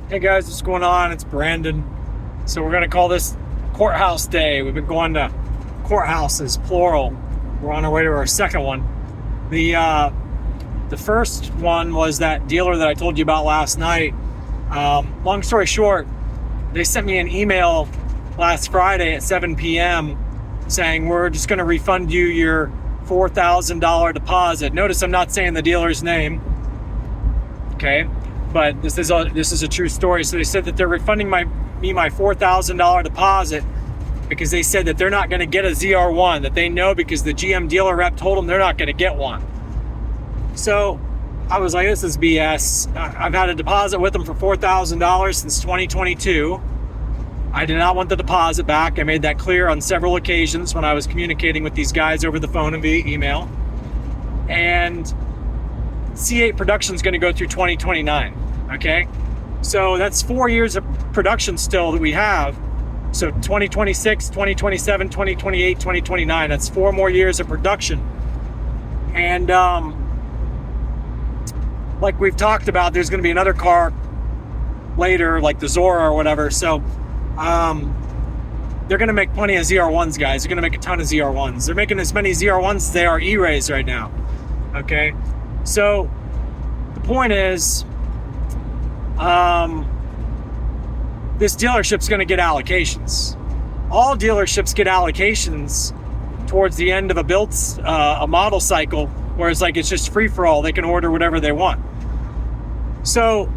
Hey guys, what's going on? It's Brandon. So we're gonna call this Courthouse Day. We've been going to courthouses, plural. We're on our way to our second one. The first one was that dealer that I told you about last night. Long story short, they sent me an email last Friday at 7 p.m. saying we're just gonna refund you your $4,000 deposit. Notice I'm not saying the dealer's name. Okay. But this is a true story. So they said that they're refunding me my $4,000 deposit because they said that they're not going to get a ZR1, that they know because the GM dealer rep told them they're not going to get one. So I was like, this is BS. I've had a deposit with them for $4,000 since 2022. I did not want the deposit back. I made that clear on several occasions when I was communicating with these guys over the phone and via email. And C8 production is going to go through 2029. Okay, so that's 4 years of production still that we have. So 2026, 2027, 2028, 2029. That's 4 more years of production. And like we've talked about, there's going to be another car later, like the Zora or whatever. So they're going to make plenty of ZR1s, guys. They're going to make a ton of ZR1s. They're making as many ZR1s as they are E-Rays right now. Okay. So the point is, this dealership's going to get allocations. All dealerships get allocations towards the end of a model cycle, where it's like it's just free for all. They can order whatever they want. So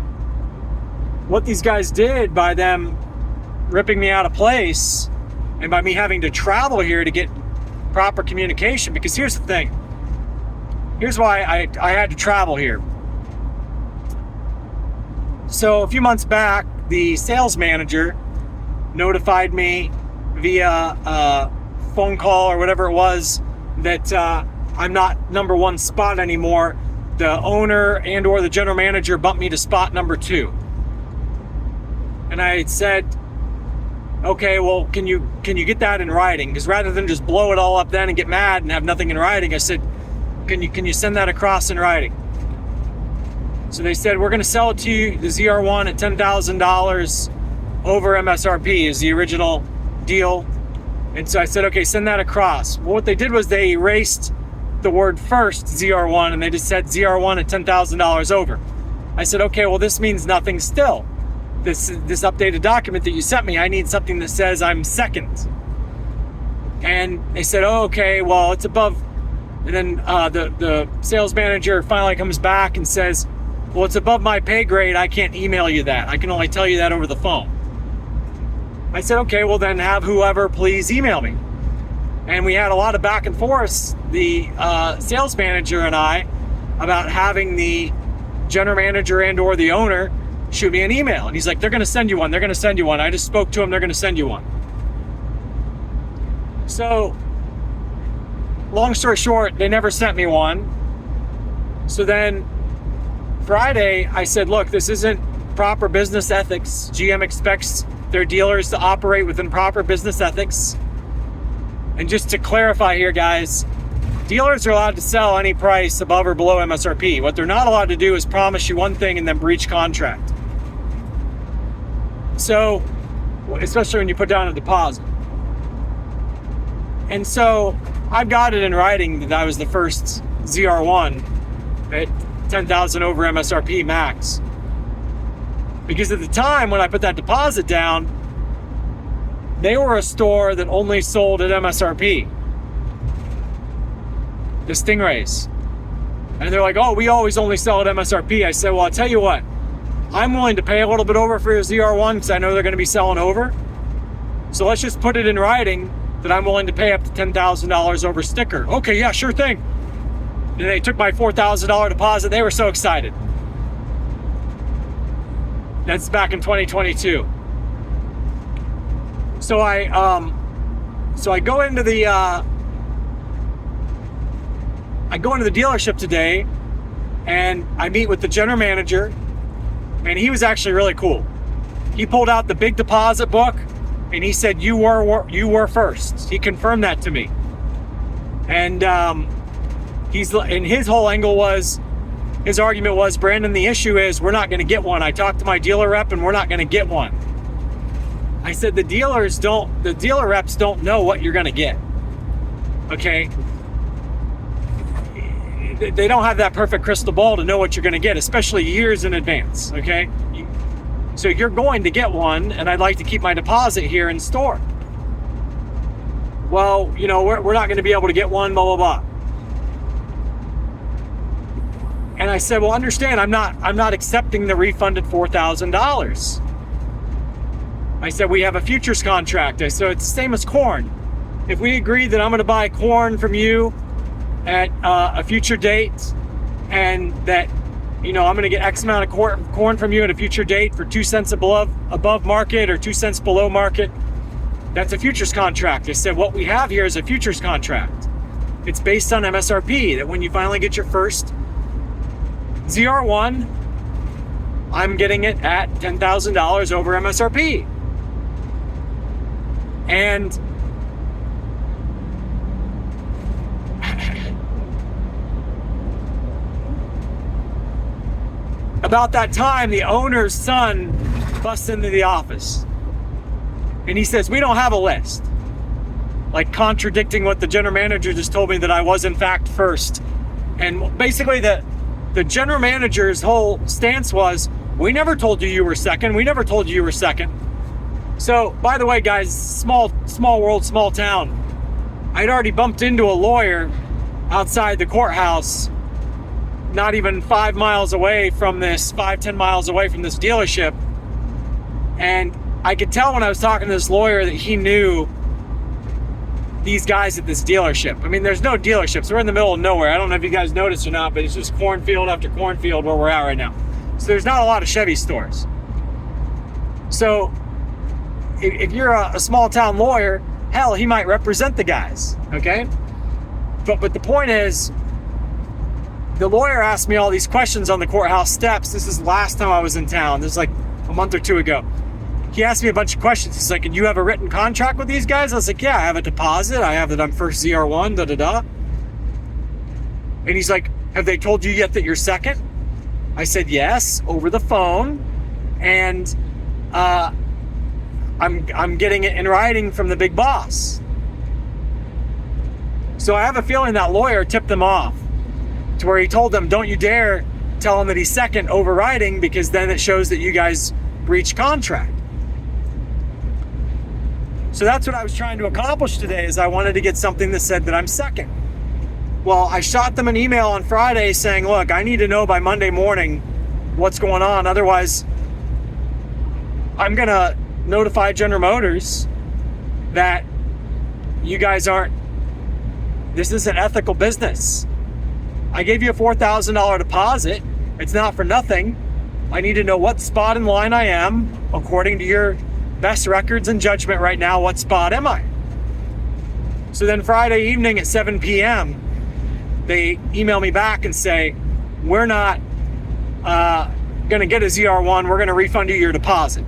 what these guys did by them ripping me out of place and by me having to travel here to get proper communication, because here's the thing. Here's why I had to travel here. So a few months back, the sales manager notified me via a phone call or whatever it was that I'm not number 1 spot anymore. The owner and or the general manager bumped me to spot number 2. And I said, okay, well, can you get that in writing? Because rather than just blow it all up then and get mad and have nothing in writing, I said, Can you send that across in writing? So they said, we're going to sell it to you, the ZR1, at $10,000 over MSRP is the original deal. And so I said, okay, send that across. Well, what they did was they erased the word first, ZR1, and they just said ZR1 at $10,000 over. I said, okay, well, this means nothing still. This updated document that you sent me, I need something that says I'm second. And they said, oh, okay, well, it's above. And then the sales manager finally comes back and says, well, it's above my pay grade. I can't email you that. I can only tell you that over the phone. I said, okay, well then have whoever please email me. And we had a lot of back and forth, the sales manager and I, about having the general manager and or the owner shoot me an email. And he's like, they're going to send you one. They're going to send you one. I just spoke to him. They're going to send you one. So long story short, they never sent me one. So then Friday, I said, look, this isn't proper business ethics. GM expects their dealers to operate within proper business ethics. And just to clarify here, guys, dealers are allowed to sell any price above or below MSRP. What they're not allowed to do is promise you one thing and then breach contract. So, especially when you put down a deposit. And so I've got it in writing that I was the first ZR1 at 10,000 over MSRP max. Because at the time when I put that deposit down, they were a store that only sold at MSRP. The Stingrays. And they're like, oh, we always only sell at MSRP. I said, well, I'll tell you what, I'm willing to pay a little bit over for your ZR1 because I know they're going to be selling over. So let's just put it in writing that I'm willing to pay up to $10,000 over sticker. Okay, yeah, sure thing. And they took my $4,000 deposit. They were so excited. That's back in 2022. So I go into the dealership today, and I meet with the general manager, and he was actually really cool. He pulled out the big deposit book, and he said, you were first. He confirmed that to me. And his whole angle was, his argument was, Brandon, the issue is we're not going to get one. I talked to my dealer rep and we're not going to get one. I said, the dealer reps don't know what you're going to get. Okay? They don't have that perfect crystal ball to know what you're going to get, especially years in advance. Okay? So you're going to get one, and I'd like to keep my deposit here in store. Well, you know, we're not going to be able to get one, blah, blah, blah. And I said, well, understand, I'm not accepting the refunded $4,000. I said, we have a futures contract. I said, it's the same as corn. If we agree that I'm going to buy corn from you at a future date, and that, you know, I'm going to get X amount of corn from you at a future date for 2 cents above market or 2 cents below market, that's a futures contract. I said, what we have here is a futures contract. It's based on MSRP, that when you finally get your first ZR1, I'm getting it at $10,000 over MSRP. And about that time, the owner's son busts into the office. And he says, we don't have a list. Like contradicting what the general manager just told me, that I was in fact first. And basically the general manager's whole stance was, we never told you you were second. We never told you you were second. So, by the way, guys, small world, small town. I'd already bumped into a lawyer outside the courthouse, not even 5 miles away from this, 5-10 miles away from this dealership. And I could tell when I was talking to this lawyer that he knew these guys at this dealership. I mean, there's no dealerships. We're in the middle of nowhere. I don't know if you guys noticed or not, but it's just cornfield after cornfield where we're at right now. So there's not a lot of Chevy stores. So if you're a small town lawyer, hell, he might represent the guys, okay? But the point is, the lawyer asked me all these questions on the courthouse steps. This is the last time I was in town. This is like a month or two ago. He asked me a bunch of questions. He's like, "And you have a written contract with these guys?" I was like, "Yeah, I have a deposit. I have that I'm first ZR1, da-da-da." And he's like, "Have they told you yet that you're second?" I said, "Yes, over the phone. And I'm getting it in writing from the big boss." So I have a feeling that lawyer tipped them off to where he told them, don't you dare tell him that he's second over writing, because then it shows that you guys breached contract. So that's what I was trying to accomplish today, is I wanted to get something that said that I'm second. Well, I shot them an email on Friday saying, look, I need to know by Monday morning what's going on. Otherwise, I'm going to notify General Motors that you guys this isn't ethical business. I gave you a $4,000 deposit. It's not for nothing. I need to know what spot in line I am, according to your best records and judgment right now. What spot am I? So then Friday evening at 7 p.m., they email me back and say, we're not going to get a ZR1. We're going to refund you your deposit.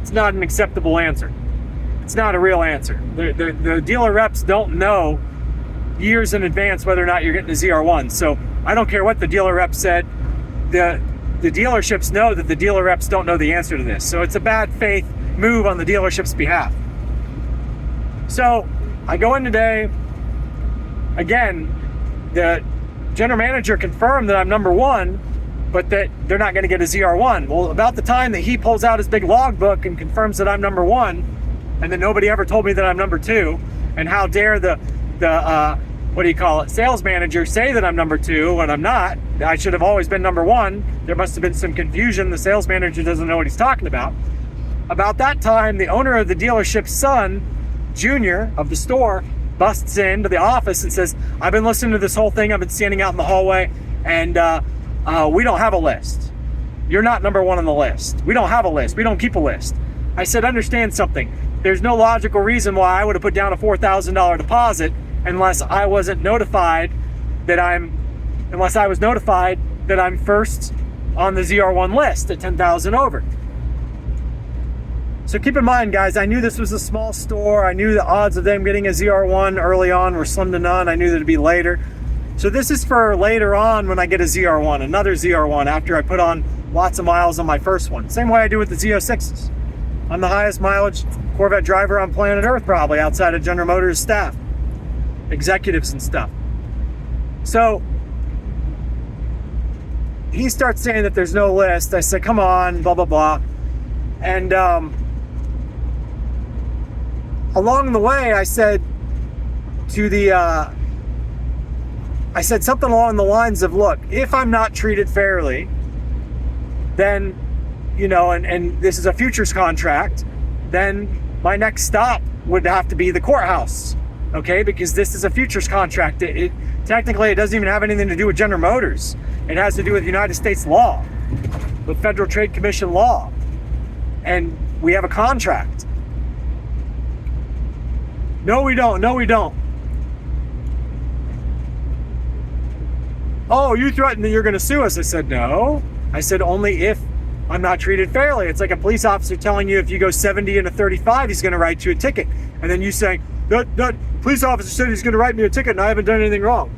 It's not an acceptable answer. It's not a real answer. The dealer reps don't know years in advance whether or not you're getting a ZR1. So I don't care what the dealer rep said. The dealerships know that the dealer reps don't know the answer to this. So it's a bad faith move on the dealership's behalf. So I go in today. Again, the general manager confirmed that I'm number one, but that they're not going to get a ZR1. Well, about the time that he pulls out his big logbook and confirms that I'm number one, and then nobody ever told me that I'm number two, and how dare the sales manager say that I'm number two when I'm not. I should have always been number one. There must have been some confusion. The sales manager doesn't know what he's talking about. About that time, the owner of the dealership's son, Junior, of the store, busts into the office and says, I've been listening to this whole thing. I've been standing out in the hallway, and we don't have a list. You're not number one on the list. We don't have a list. We don't keep a list. I said, understand something. There's no logical reason why I would have put down a $4,000 deposit unless I was notified that I'm first on the ZR1 list at 10,000 over. So keep in mind, guys, I knew this was a small store. I knew the odds of them getting a ZR1 early on were slim to none. I knew that it'd be later. So this is for later on when I get a ZR1, another ZR1 after I put on lots of miles on my first one. Same way I do with the Z06s. I'm the highest mileage Corvette driver on planet Earth, probably, outside of General Motors staff, executives and stuff. So he starts saying that there's no list. I said, come on, blah, blah, blah. And along the way, I said to the, I said something along the lines of, look, if I'm not treated fairly, then, you know, and this is a futures contract, then my next stop would have to be the courthouse, okay? Because this is a futures contract. Technically, it doesn't even have anything to do with General Motors. It has to do with United States law, with Federal Trade Commission law. And we have a contract. No, we don't. No, we don't. Oh, you threatened that you're going to sue us. I said, no. I said, only if I'm not treated fairly. It's like a police officer telling you if you go 70 and a 35, he's going to write you a ticket. And then you saying, that police officer said he's going to write me a ticket and I haven't done anything wrong.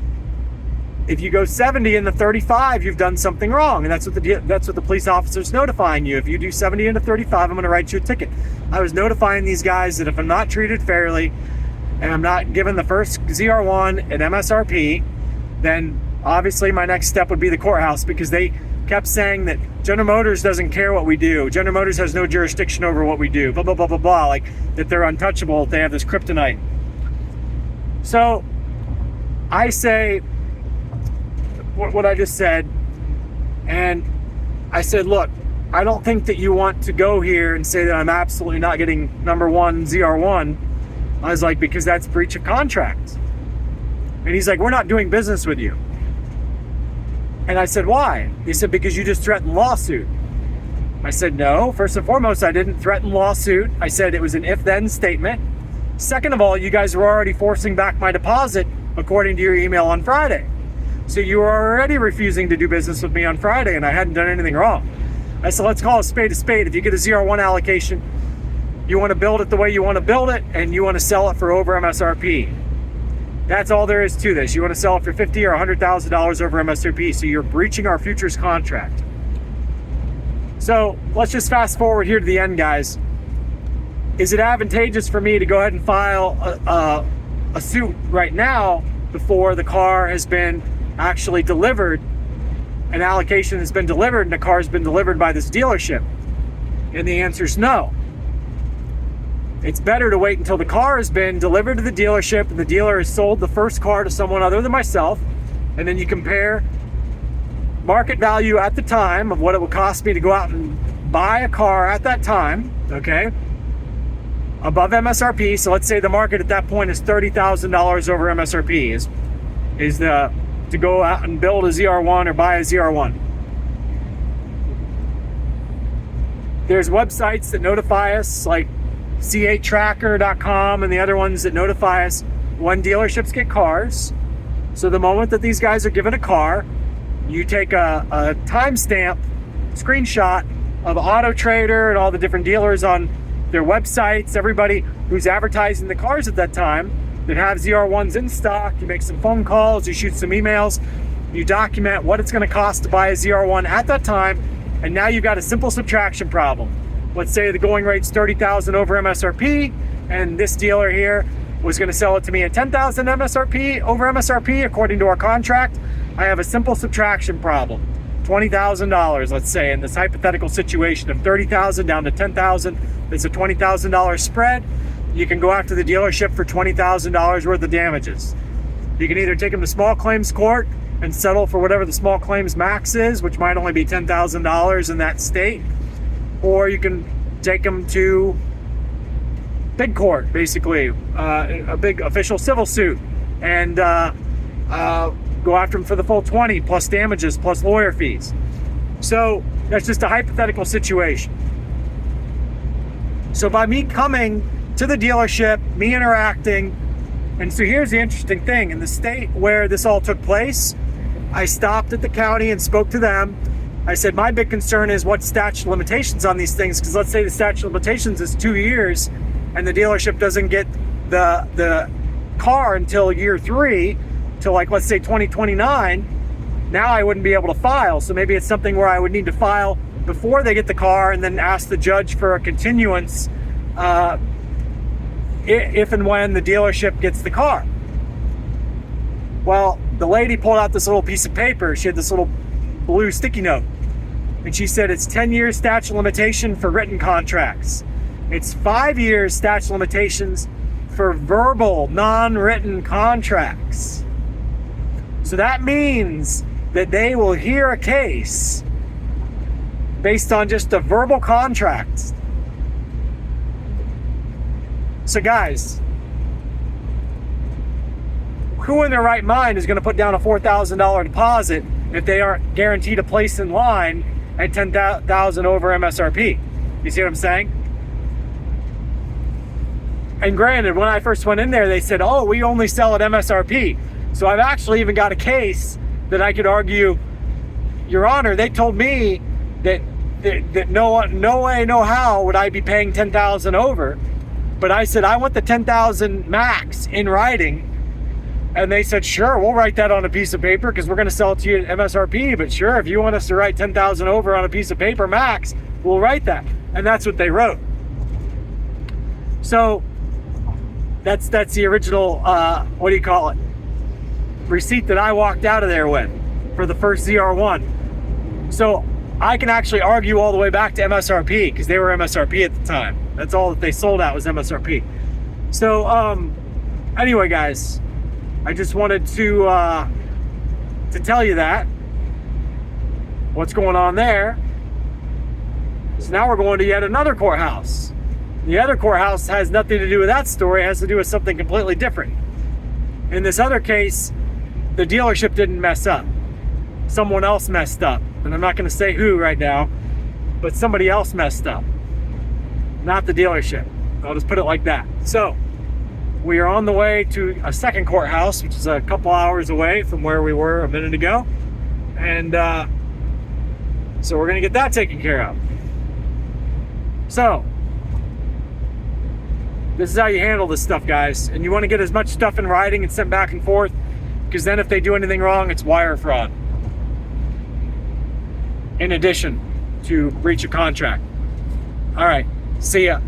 If you go 70 and the 35, you've done something wrong. And that's what the police officer's notifying you. If you do 70 and a 35, I'm going to write you a ticket. I was notifying these guys that if I'm not treated fairly and I'm not given the first ZR1 at MSRP, then obviously my next step would be the courthouse, because they kept saying that General Motors doesn't care what we do. General Motors has no jurisdiction over what we do, blah, blah, blah, blah, blah, like that they're untouchable, they have this kryptonite. So I say what I just said, and I said, look, I don't think that you want to go here and say that I'm absolutely not getting number one ZR1. I was like, because that's breach of contract. And he's like, we're not doing business with you. And I said, why? He said, because you just threatened lawsuit. I said, no. First and foremost, I didn't threaten lawsuit. I said it was an if-then statement. Second of all, you guys were already forcing back my deposit according to your email on Friday. So you were already refusing to do business with me on Friday, and I hadn't done anything wrong. I said, let's call a spade a spade. If you get a ZR1 allocation, you want to build it the way you want to build it, and you want to sell it for over MSRP. That's all there is to this. You want to sell it for $50,000 or $100,000 over MSRP, so you're breaching our futures contract. So let's just fast forward here to the end, guys. Is it advantageous for me to go ahead and file a suit right now before the car has been actually delivered, an allocation has been delivered, and the car has been delivered by this dealership? And the answer is no. It's better to wait until the car has been delivered to the dealership and the dealer has sold the first car to someone other than myself, and then you compare market value at the time of what it would cost me to go out and buy a car at that time, okay, above MSRP. So let's say the market at that point is $30,000 over MSRP is to go out and build a ZR1 or buy a ZR1. There's websites that notify us, like c8tracker.com and the other ones that notify us when dealerships get cars. So the moment that these guys are given a car, you take a timestamp screenshot of Auto Trader and all the different dealers on their websites, everybody who's advertising the cars at that time that have ZR1s in stock. You make some phone calls, you shoot some emails, you document what it's going to cost to buy a ZR1 at that time, and now you've got a simple subtraction problem. Let's say the going rate's $30,000 over MSRP, and this dealer here was going to sell it to me at $10,000 MSRP over MSRP according to our contract. I have a simple subtraction problem. $20,000, let's say, in this hypothetical situation of $30,000 down to $10,000, it's a $20,000 spread. You can go after the dealership for $20,000 worth of damages. You can either take them to small claims court and settle for whatever the small claims max is, which might only be $10,000 in that state, or you can take them to big court, basically, a big official civil suit, and go after them for the full 20 plus damages plus lawyer fees. So that's just a hypothetical situation. So by me coming to the dealership, me interacting, and so here's the interesting thing. In the state where this all took place, I stopped at the county and spoke to them. I said, my big concern is what statute of limitations on these things, because let's say the statute of limitations is 2 years and the dealership doesn't get the car until year 3. till like, let's say 2029, now I wouldn't be able to file. So maybe it's something where I would need to file before they get the car and then ask the judge for a continuance if and when the dealership gets the car. Well, the lady pulled out this little piece of paper. She had this little blue sticky note. And she said it's 10 years statute of limitation for written contracts. It's 5 years statute of limitations for verbal, non-written contracts. So that means that they will hear a case based on just a verbal contract. So guys, who in their right mind is going to put down a $4,000 deposit if they aren't guaranteed a place in line at $10,000 over MSRP? You see what I'm saying? And granted, when I first went in there, they said, oh, we only sell at MSRP. So I've actually even got a case that I could argue, Your Honor, they told me that no way, no how would I be paying $10,000 over. But I said, I want the $10,000 max in writing. And they said, sure, we'll write that on a piece of paper because we're going to sell it to you at MSRP. But sure, if you want us to write $10,000 over on a piece of paper max, we'll write that. And that's what they wrote. So that's the original, what do you call it? Receipt that I walked out of there with for the first zr1. So I can actually argue all the way back to MSRP because they were MSRP at the time. That's all that they sold at was MSRP. So anyway, guys, I just wanted to tell you that what's going on there. So now we're going to yet another courthouse. The other courthouse has nothing to do with that story. It has to do with something completely different. In this other case, the dealership didn't mess up. Someone else messed up. And I'm not going to say who right now, but somebody else messed up. Not the dealership. I'll just put it like that. So we are on the way to a second courthouse, which is a couple hours away from where we were a minute ago. And so we're going to get that taken care of. So this is how you handle this stuff, guys. And you want to get as much stuff in writing and sent back and forth, because then if they do anything wrong, it's wire fraud. In addition to breach of contract. All right, see ya.